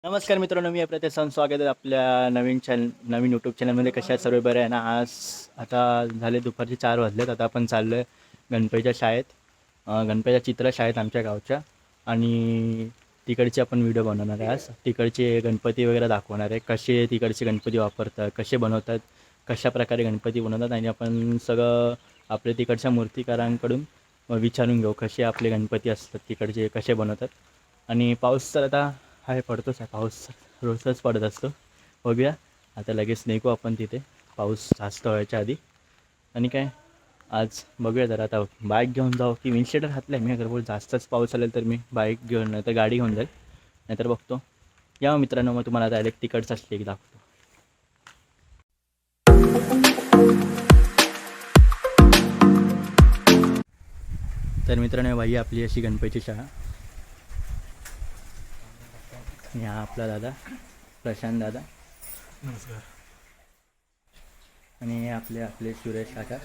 नमस्कार मित्रांनो, मी प्रत्येक स्वागत आहे आपल्या नवीन यूट्यूब चॅनलमध्ये. कशा आहेत सर्व? बरे आहे ना? आज आता झाले दुपारचे 4 वाजलेत. आता आपण चाललो आहे गणपतीच्या शाळेत, गणपतीच्या चित्रशाळेत आमच्या गावच्या. आणि तिकडचे आपण व्हिडिओ बनवणार आहे. आज तिकडचे गणपती वगैरे दाखवणार आहे, कसे तिकडचे गणपती वापरतात, कसे बनवतात, कशा प्रकारे गणपती बनवतात. आणि आपण सगळं आपल्या तिकडच्या मूर्तिकारांकडून विचारून घेऊ कसे आपले गणपती असतात, तिकडचे कसे बनवतात. आणि पाऊस तर आता आहे, पडतोच आहे पाऊस, रोजच पडत असतो. बघूया आता, लगेच निघू आपण तिथे पाऊस जास्त व्हायच्या आधी. आणि काय आज बघूया जरा, आता बाईक घेऊन जाऊ की विंडशीटर घातलं आहे मी. अगर बोल जास्तच पाऊस आलेल तर मी बाईक घेऊन नाही तर गाडी घेऊन जाईल, नाहीतर बघतो. या मित्रांनो, मग तुम्हाला डायरेक्ट तिकडचं असले की दाखवतो. तर मित्रांनो, भाई आपली अशी गणपतीची शाळा. आणि हा आपला दादा प्रशांत दादा. नमस्कार. आणि हे आपले सुरेश काका.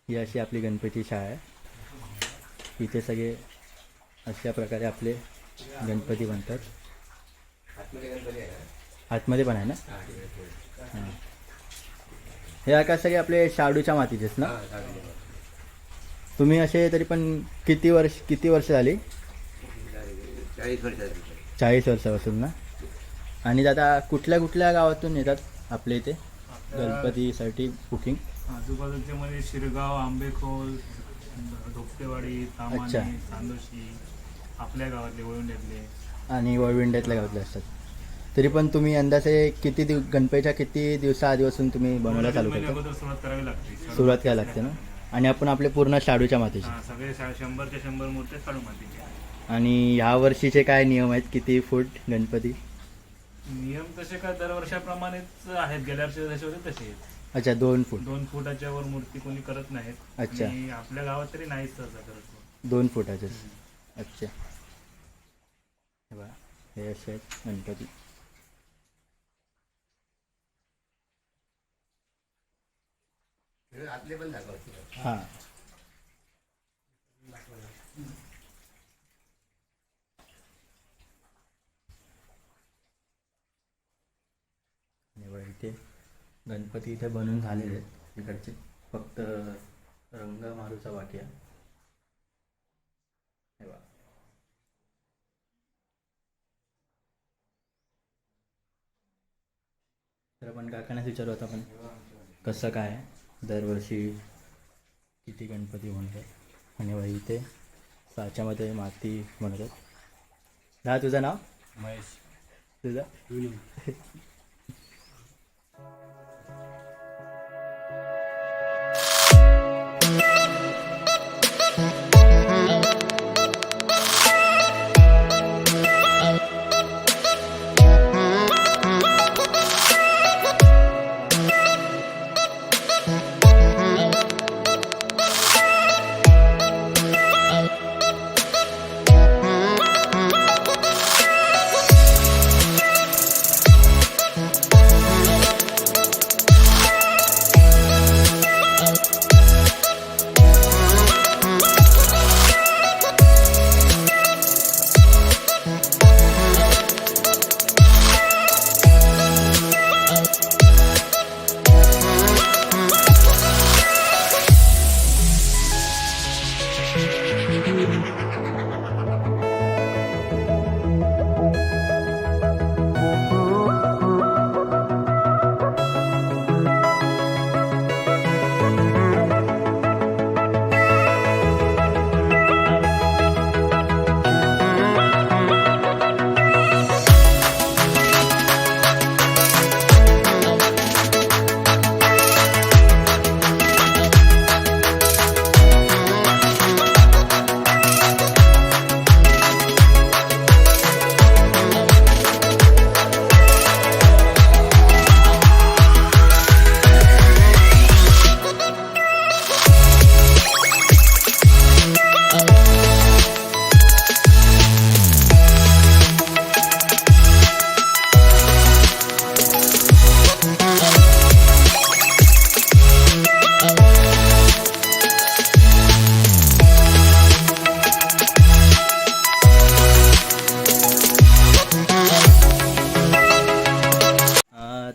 ही अशी आपली गणपती शाळा आहे. इथे सगळे अशा प्रकारे आपले गणपती बनतात. आतमध्ये पण आहे ना? हां. हे आका सगळे आपले शाडूच्या मातीचेच ना? तुम्ही असे तरी पण किती वर्ष झाली? 40 वर्षापासून ना? आणि दादा कुठल्या गावातून येतात आपल्या इथे गणपतीसाठी बुकिंग? आजूबाजूच्या मध्ये शिरगाव, आंबेखोल, धोपटेवाडी, तामाणे, चांदोशी, आपल्या गावातले वळवंड्यातले आणि वळविंड्यातल्या गावातले असतात. तरी पण तुम्ही अंदाजे गणपतीच्या किती दिवसा आधीपासून तुम्ही बनवायला चालू करता? अगोदर सुरुवात करावी लागते. सुरुवात करायला लागते ना? आणि आपण आपले पूर्ण शाडूच्या मातीचे. सगळे 100च्या 100 मूर्ती शाडू मातीचे. आणि ह्या वर्षीचे काय नियम आहेत? किती फूट गणपती? नियम तसे काय दरवर्षाप्रमाणेच आहेत. गेल्या वर्षी जसे होते तसे आहेत. अच्छा, 2 फूट. 2 फुटाच्या वर मूर्ती कोणी करत नाहीत. अच्छा. आणि आपल्या गावात तरी नाहीच तसं करत. 2 फुटाचे. अच्छा, हे बघा, हे असे आहेत गणपती. हां. इथे गणपती इथे बनून झालेले आहेत इकडचे, फक्त रंग मारूचा बाकी आहे. हे बघा. तर आपण काकांनाच विचारू आता आपण कसं काय दरवर्षी किती गणपती बनतात. आणि बाई इथे साच्यामध्ये माती बनवतात. हा, तुझं नाव? महेश. तुझं?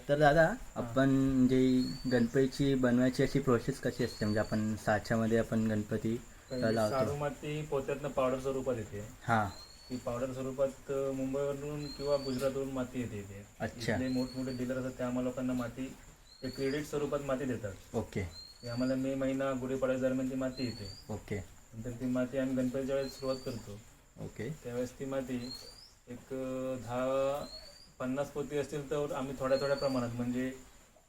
तर दादा आपण म्हणजे गणपतीची बनवायची अशी प्रोसेस कशी असते म्हणजे आपण साच्यामध्ये आपण गणपती लावतो. शाडू माती पोत्यातनं पावडर स्वरूपात येते. हां ती पावडर स्वरूपात मुंबईवरून किंवा गुजरातवरून माती येते इथे. अच्छा. इथले मोठमोठे डीलर असतात ते आम्हाला लोकांना माती ते क्रेडिट स्वरूपात माती देतात. ओके ते आम्हाला मे महिना गुढीपाडव्या दरम्यान ती माती येते. ओके नंतर ती माती आम्ही गणपतीच्या वेळेस सुरुवात करतो. ओके त्यावेळेस ती माती एक 10-50 पोती असतील तर आम्ही थोड्या थोड्या प्रमाणात म्हणजे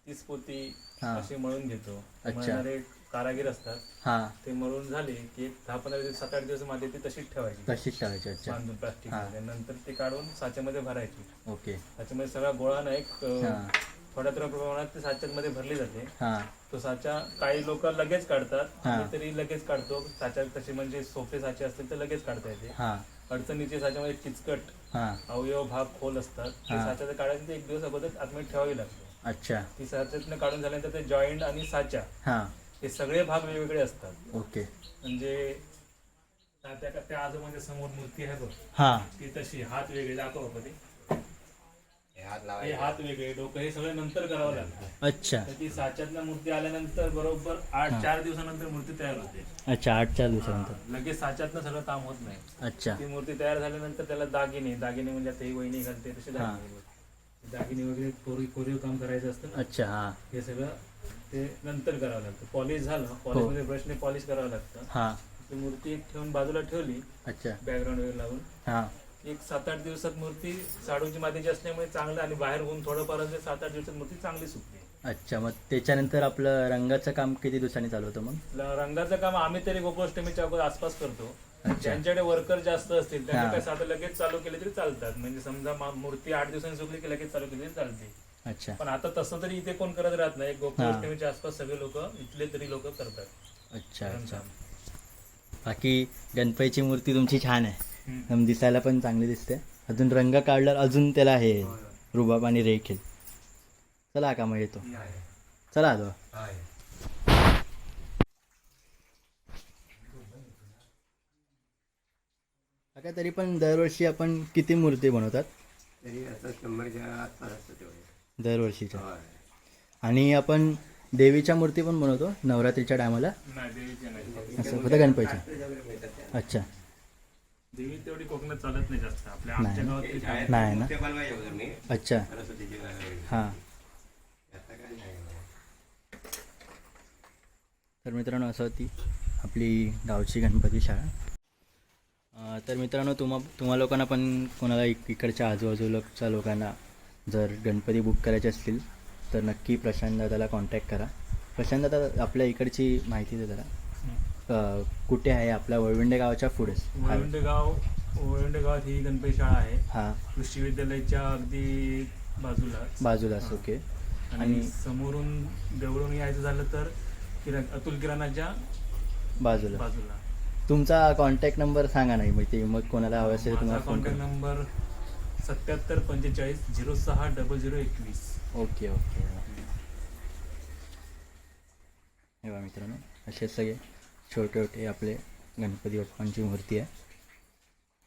30 पोती हां अशी मळून घेतो. अच्छा. मळणारे कारागीर असतात हां ते मळून झाले की एक 10-15 दिवस 7-8 दिवस माती ती तशीच ठेवायची तशीच ठेवायची. अच्छा बांधून प्लास्टिक नंतर ती काढून साच्यामध्ये भरायची. ओके त्याच्यामध्ये सगळा गोळा ना एक हां थोड्या थोड्या प्रमाणात ते साच्यामध्ये भरली जाते. हां तो साचा काही लोक लगेच काढतात हां. आम्ही तरी लगेच काढतो. साच्या तसे म्हणजे सोपे साचे असतील तर लगेच काढता येते. हां अडचणीचे साच्यामध्ये किचकट हां अवयव भाग खोल असतात ते हां. साच्याचं काढायचं ते एक दिवस अगोदर आतमध्ये ठेवावी लागते. अच्छा ती साच्यातनं काढून झाल्यानंतर ते जॉईंट आणि साचा हां हे सगळे भाग वेगवेगळे असतात. ओके म्हणजे त्या आजूबाजूच्या समोर मूर्ती आहे बघ हां ती तशी हात वेगळे दाखव कधी हे हात वेगळे डोकं हे सगळं नंतर करावं लागतं. अच्छा तर ती साच्यातनं मूर्ती आल्यानंतर बरोबर 8-4 दिवसानंतर मूर्ती तयार होते. अच्छा 8-4 दिवसानंतर. लगेच साच्यातनं सगळं काम होत नाही. अच्छा ती मूर्ती तयार झाल्यानंतर त्याला दागिने म्हणजे आता ही वहिनी घालते तसे दागिने वगैरे कोरीव काम करायचं असतं ना. अच्छा हां हे सगळं ते नंतर करावं लागतं. पॉलिश झालं पॉलिशमध्ये ब्रशने पॉलिश करावं लागतं. हां ती मूर्ती ठेवून बाजूला ठेवली अच्छा बॅकग्राऊंड वगैरे लावून हां एक 7-8 दिवसात मूर्ती शाडूची मातीची असल्यामुळे चांगलं आणि बाहेर ऊन थोडंफार असते 7-8 दिवसात मूर्ती चांगली सुकते. अच्छा मग त्याच्यानंतर आपलं रंगाचं काम किती दिवसांनी चालू होतं मग. रंगाचं काम आम्ही तरी गोकुळाष्टमीच्या अगोदर आसपास करतो. अच्छा. ज्यांच्याकडे वर्कर जास्त असतील त्यांनी हां. काय साधं लगेच चालू केले तरी चालतात. म्हणजे समजा मूर्ती 8 दिवसांनी सुकली की लगेच चालू केली तरी चालते. अच्छा पण आता तसं तरी इथे कोण करत राहत नाही. गोकुळाष्टमीच्या आसपास सगळे लोक इथले तरी लोक करतात. अच्छा अच्छा. काम. बाकी गणपतीची मूर्ती तुमची छान आहे. हम्म. दिसायला पण चांगली दिसते. अजून रंग काढल्यावर अजून त्याला हे रुबाब आणि रेख येईल. चला का मग येतो. चला तो काका तरी पण दरवर्षी आपण किती मूर्ती बनवतात तरी आता 100च्या आसपास असतं तेवढे. दरवर्षीच्या. होय. आणि आपण देवीच्या मूर्ती पण बनवतो नवरात्रीच्या टायमाला. नाही देवीची नाही. असं फक्त गणपतीच्या. वगैरे मिळतात. अच्छा देवी तेवढी कोकणात चालत नाही जास्त आपल्या नाही. आमच्या गावात तरी चालते. नाही ना. मूर्त्या बनवायच्या होत्या मी. अच्छा सरस्वतीची वगैरे. हां. आता काय नाही. तर मित्रांनो असं होती आपली गावची गणपती शाळा. तर मित्रांनो तुम्हा लोकांना पण कोणाला इकडच्या आजूबाजूच्या लोकांना जर गणपती बुक करायचे असतील तर नक्की प्रशांत दादाला कॉन्टॅक्ट करा. प्रशांत दादा आपल्या इकडची माहिती दे जरा. कुठे आहे आपल्या वळवंडे गावाच्या पुढे. वळवंडे गावात ही गणपती शाळा आहे. हां कृषी विद्यालयाच्या अगदी बाजूलाच. ओके. आणि समोरून देवळून यायचं झालं तर अतुल किराणाच्या बाजूला. तुमचा कॉन्टॅक्ट नंबर सांगा नाही मग ते मग कोणाला हवं असेल माझा तुम्हाला फोन कॉन्टॅक्ट करा. नंबर 7745 060021. Okay okay. हे बघा मित्रांनो असे सगळे छोटे छोटे आपले गणपती बाप्पांची मूर्ती आहे.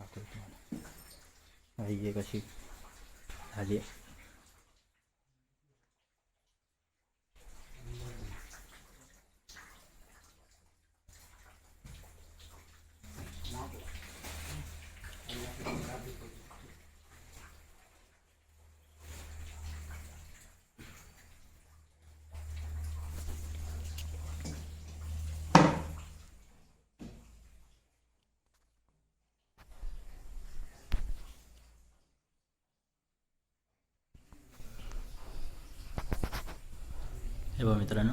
दाखवतो तुम्हाला. ही एक अशी झाली आहे. हे बघा मित्रांनो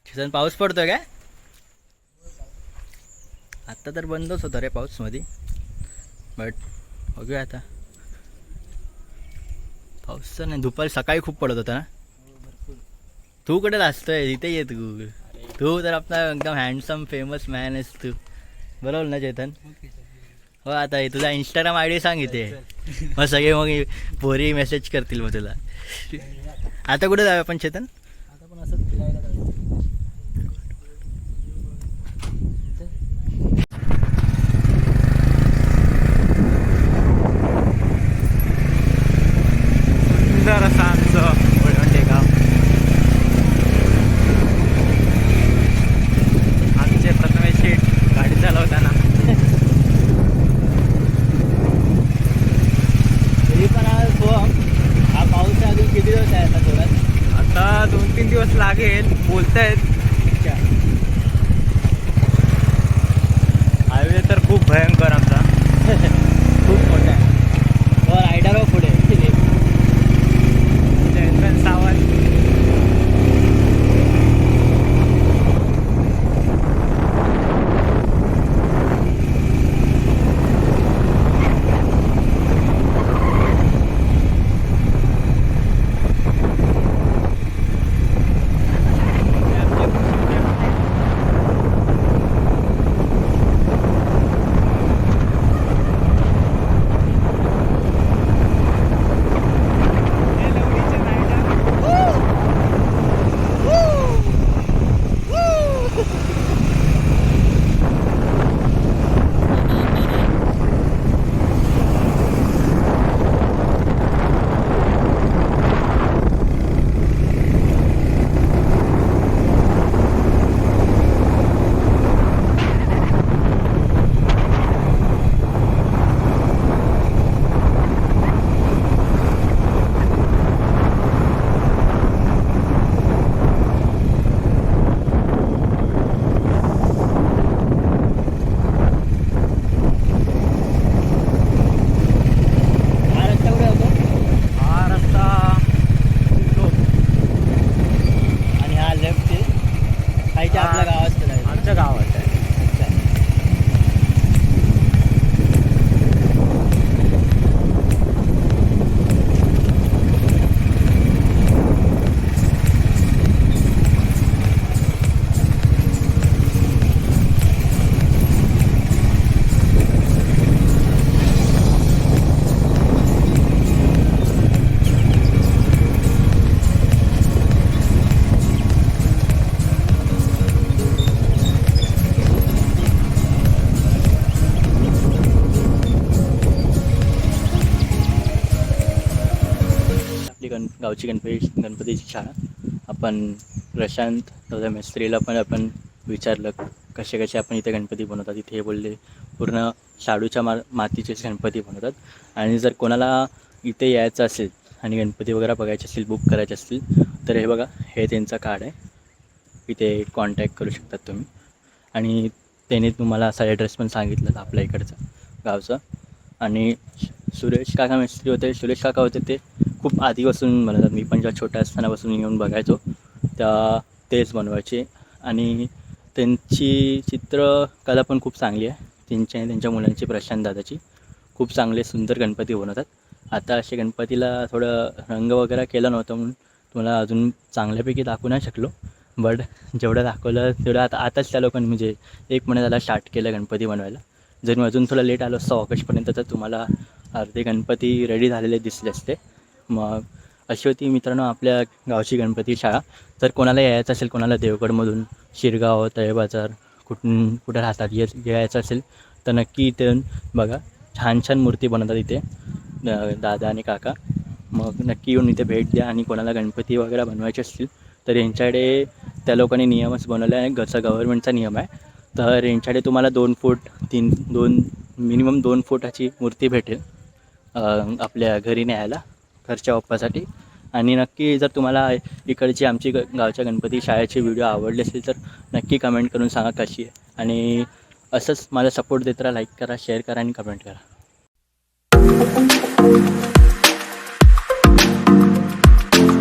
किसन पाऊस पडतोय काय. आत्ता तर बंदच होता रे पाऊस मध्ये. बट बघूया आता. पाऊस तर नाही. दुपारी सकाळी खूप पडत होता ना. तू कुठे असतोय इथे ये तू तर आपला एकदम हँडसम फेमस मॅन आहेस तू. बरोबर ना चेतन. हो आता हे तुझा इंस्टाग्राम आय डी सांग इथे मग सगळे मग पोरी मेसेज करतील मग तुला. आता कुठे जाऊया आपण चेतन? आता पण असंच फिरायला जायचं. सुंदर असं आमचं ओळवंडे गाव. आमचे प्रथमेश शेठ गाडी चालवताना तरी पण हा पाऊस अजून किती दिवस आहे आता थोडा? आता 2-3 दिवस लागेल बोलतायत. हायवे तर खूप भयंकर आमचा खूप मोठा आहे. रायडर पुढे जयंत सावंत गावची गणपतीची शाळा. आपण प्रशांत दादा मिस्त्रीला पण आपण विचारलं कसे कसे आपण इथे गणपती बनवतात. इथे हे बोलले पूर्ण शाडूच्या मातीचेच गणपती बनवतात. आणि जर कोणाला इथे यायचं असेल आणि गणपती वगैरे बघायचे असतील, बुक करायचे असतील तर हे बघा, हे त्यांचा कार्ड आहे. इथे कॉन्टॅक्ट करू शकतात तुम्ही. आणि त्याने तुम्हाला असा ॲड्रेस पण सांगितलं आपल्या इकडचा गावचा. आणि सुरेश काका मिस्त्री होते, सुरेश काका होते ते खूप आधीपासून बनवतात. मी पण जेव्हा छोट्या असतानापासून येऊन बघायचो त्या तेच बनवायचे. आणि त्यांची चित्रकला पण खूप चांगली आहे. त्यांच्या मुलांची, प्रशांत दादाची, खूप चांगले सुंदर गणपती बनवतात. आता असे गणपतीला थोडं रंग वगैरे केलं नव्हतं म्हणून तुम्हाला अजून चांगल्यापैकी दाखवू नाही शकलो. बट जेवढं दाखवलं तेवढं आताच त्या लोकांनी म्हणजे 1 महिना झाला स्टार्ट केलं गणपती बनवायला. जर मी अजून थोडं लेट आलो असतो ऑगस्टपर्यंत तर तुम्हाला अर्धे गणपती रेडी झालेले दिसले असते. मग अशी होती मित्रांनो आपल्या गावची गणपती शाळा. जर कोणाला यायचं असेल, कोणाला देवगडमधून, शिरगाव, तळेबाजार कुठं राहतात यायचं असेल तर नक्की इथे येऊन बघा. छान छान मूर्ती बनवतात इथे दादा आणि काका. मग नक्की येऊन इथे भेट द्या. आणि कोणाला गणपती वगैरे बनवायचे असतील तर यांच्याकडे त्या लोकांनी नियमच बनवला आहे. जसा गव्हर्नमेंटचा नियम आहे तर यांच्याकडे तुम्हाला 2 फूट मिनिमम 2 फुटाची मूर्ती भेटेल आपल्या घरी न्यायला घरच्या बाप्पासाठी. आणि नक्की जर तुम्हाला इकडची आमची गावच्या गणपती शाळेचे व्हिडिओ आवडले असेल तर नक्की कमेंट करून सांगा कशी आहे. आणि असंच मला सपोर्ट देत राहा. लाईक करा, शेअर करा आणि कमेंट करा.